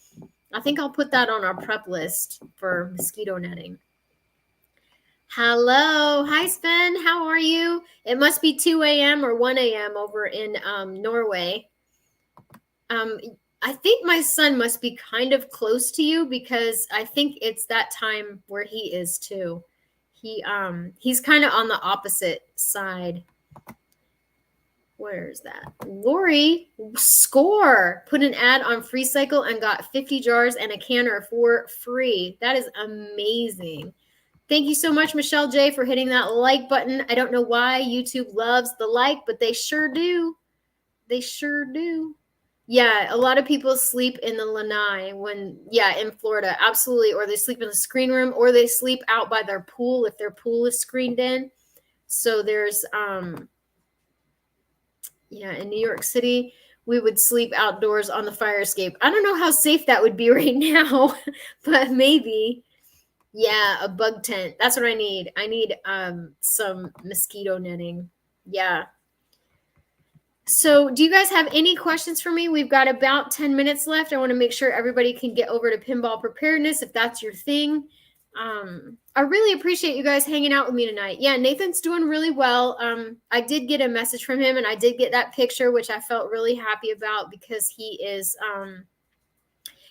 S1: I think I'll put that on our prep list for mosquito netting. Hello. Hi, Sven. How are you? It must be 2 a.m. or 1 a.m. over in Norway. I think my son must be kind of close to you because I think it's that time where he is too. He's kind of on the opposite side. Where's that? Lori, score. Put an ad on FreeCycle and got 50 jars and a canner for free. That is amazing. Thank you so much, Michelle J, for hitting that like button. I don't know why YouTube loves the like, but they sure do. They sure do. Yeah, a lot of people sleep in the lanai in Florida, absolutely. Or they sleep in the screen room, or they sleep out by their pool if their pool is screened in. So there's in New York City, we would sleep outdoors on the fire escape. I don't know how safe that would be right now, but maybe. Yeah, a bug tent. That's what I need. I need some mosquito netting. Yeah. So do you guys have any questions for me? We've got about 10 minutes left. I want to make sure everybody can get over to pinball preparedness if that's your thing. I really appreciate you guys hanging out with me tonight. Yeah, Nathan's doing really well. I did get a message from him and I did get that picture, which I felt really happy about because he is,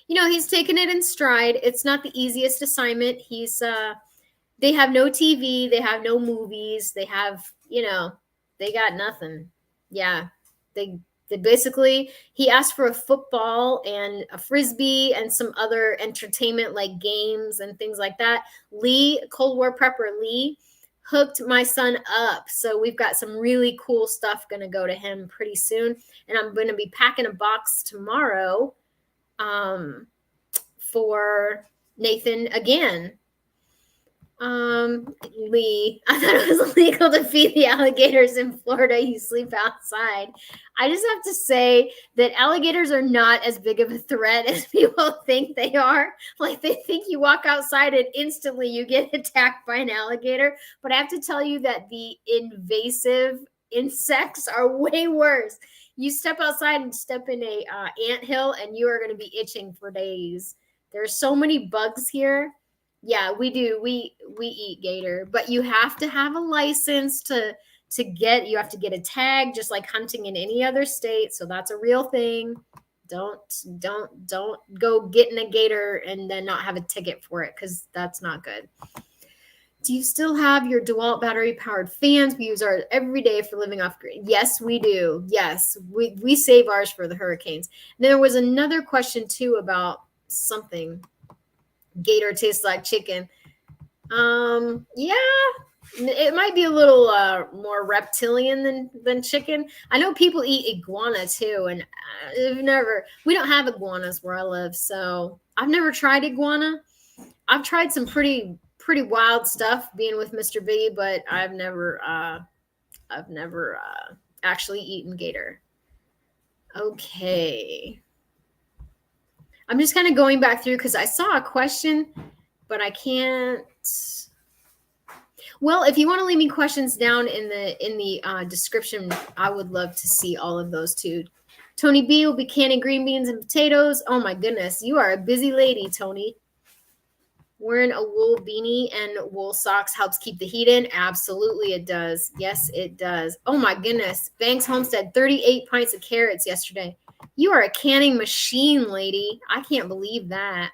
S1: he's taken it in stride. It's not the easiest assignment. They have no TV. They have no movies. They have, they got nothing. Yeah. They basically, he asked for a football and a frisbee and some other entertainment like games and things like that. Lee, Cold War prepper Lee, hooked my son up. So we've got some really cool stuff going to go to him pretty soon. And I'm going to be packing a box tomorrow for Nathan again. Lee, I thought it was illegal to feed the alligators in Florida. You sleep outside. I just have to say that alligators are not as big of a threat as people think they are. Like they think you walk outside and instantly you get attacked by an alligator. But I have to tell you that the invasive insects are way worse. You step outside and step in a anthill and you are going to be itching for days. There's so many bugs here. Yeah, we do. We eat gator, but you have to have a license to get. You have to get a tag, just like hunting in any other state. So that's a real thing. Don't go getting a gator and then not have a ticket for it because that's not good. Do you still have your DeWalt battery powered fans? We use ours every day for living off grid. Yes, we do. Yes, we save ours for the hurricanes. And then there was another question too about something. Gator tastes like chicken. Yeah, it might be a little more reptilian than chicken. I know people eat iguana too, and we don't have iguanas where I live, so I've never tried iguana. I've tried some pretty wild stuff being with Mr. Biggie, but I've never actually eaten gator. Okay. I'm just kind of going back through because I saw a question, but I can't. Well, if you want to leave me questions down in the description, I would love to see all of those too. Tony B will be canning green beans and potatoes. Oh my goodness, you are a busy lady, Tony. Wearing a wool beanie and wool socks helps keep the heat in. Absolutely, it does. Yes, it does. Oh my goodness, Banks Homestead, 38 pints of carrots yesterday. You are a canning machine, lady. I can't believe that.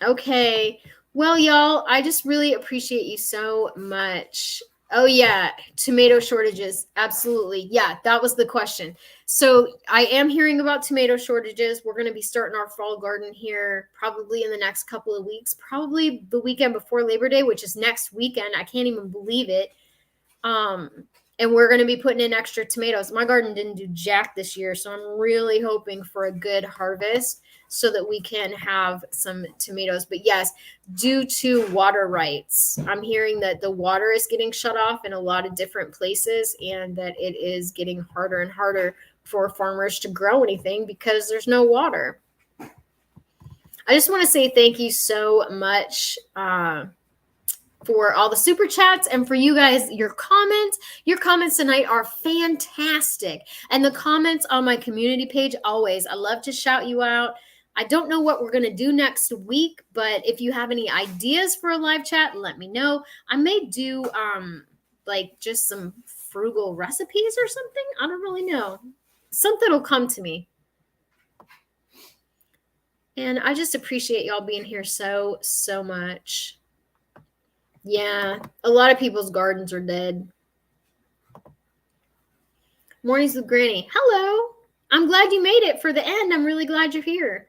S1: Okay. Well, y'all, I just really appreciate you so much. Oh, yeah. Tomato shortages. Absolutely. Yeah, that was the question. So I am hearing about tomato shortages. We're going to be starting our fall garden here probably in the next couple of weeks, probably the weekend before Labor Day, which is next weekend. I can't even believe it. And we're going to be putting in extra tomatoes. My garden didn't do jack this year, so I'm really hoping for a good harvest so that we can have some tomatoes. But yes, due to water rights, I'm hearing that the water is getting shut off in a lot of different places and that it is getting harder and harder for farmers to grow anything because there's no water. I just want to say thank you so much for all the super chats and for you guys, your comments. Your comments tonight are fantastic. And the comments on my community page, always. I love to shout you out. I don't know what we're going to do next week, but if you have any ideas for a live chat, let me know. I may do like just some frugal recipes or something. I don't really know. Something will come to me. And I just appreciate y'all being here so much. Yeah, a lot of people's gardens are dead. Mornings with Granny. Hello. I'm glad you made it for the end. I'm really glad you're here.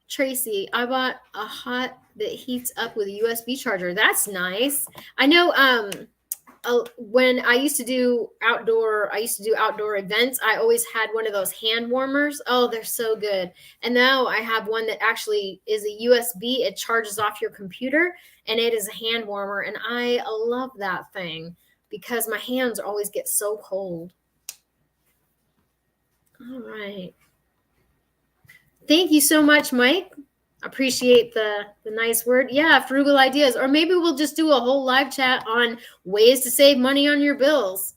S1: Tracy, I bought a hot that heats up with a USB charger. That's nice. I know when I used to do outdoor events, I always had one of those hand warmers. Oh, they're so good. And now I have one that actually is a USB. It charges off your computer and it is a hand warmer. And I love that thing because my hands always get so cold. All right. Thank you so much, Mike. Appreciate the nice word. Yeah, frugal ideas. Or maybe we'll just do a whole live chat on ways to save money on your bills.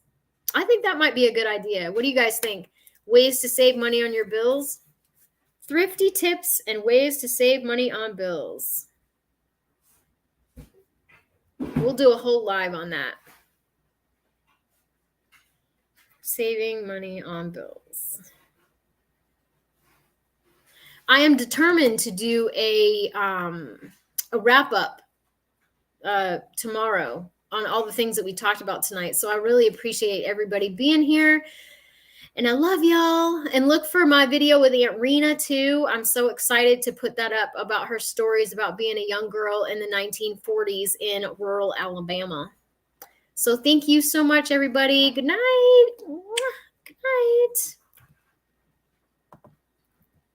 S1: I think that might be a good idea. What do you guys think? Ways to save money on your bills? Thrifty tips and ways to save money on bills. We'll do a whole live on that. Saving money on bills. I am determined to do a wrap up tomorrow on all the things that we talked about tonight. So I really appreciate everybody being here. And I love y'all. And look for my video with Aunt Rena too. I'm so excited to put that up about her stories about being a young girl in the 1940s in rural Alabama. So thank you so much, everybody. Good night. Good night.